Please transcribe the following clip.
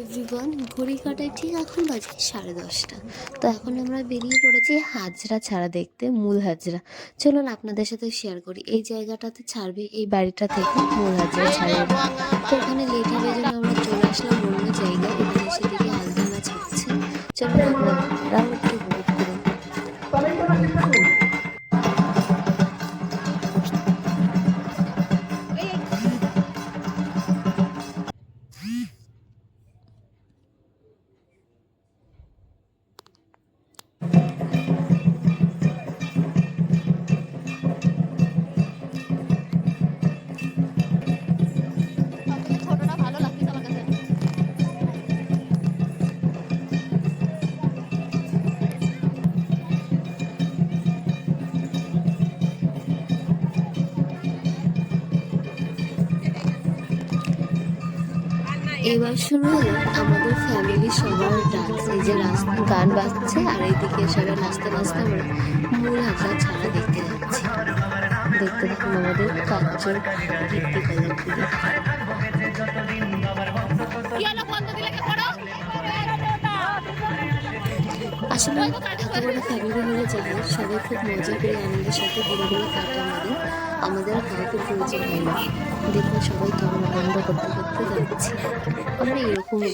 Everyone, ঘড়ি কাটায় ঠিক এখন বাজে 10:30। তো এখন আমরা বেরিয়ে পড়েছি হাজরা ছাড়া দেখতে, মূল হাজরা। চলুন আপনাদের সাথে শেয়ার করি এই জায়গাটাতে ছাড়বে, এই বাড়িটা থেকে মূল হাজরা ছাড়বে। তো এখানে লেট হবে জন্য আমরা চলে আসলাম অন্য জায়গায়। এখানে এসে দেখি হালকা নাচ হচ্ছে। চলুন আপনারাও একটু উপভোগ করুন। এবার শুরু হলো আমাদের ফ্যামিলি সবার ডান্স। এই যে গান বাজছে আর এইদিকে সবাই নাচতে নাচতে আমরা মূল হাজরা ছাড়া দেখতে যাচ্ছি। দেখতে দেখুন আমাদের কাজল দীপ্তি কলারগুলি। আসলে এত বড় ফ্যামিলি হলে যাই সবাই খুব মজা করে আনন্দের সাথে দিনগুলো কাটে আমাদের আর কাউকে প্রয়োজন হয় না। দেখুন সবাই কেমন আনন্দ করতে করতে যাচ্ছি। আমরা এরকমই।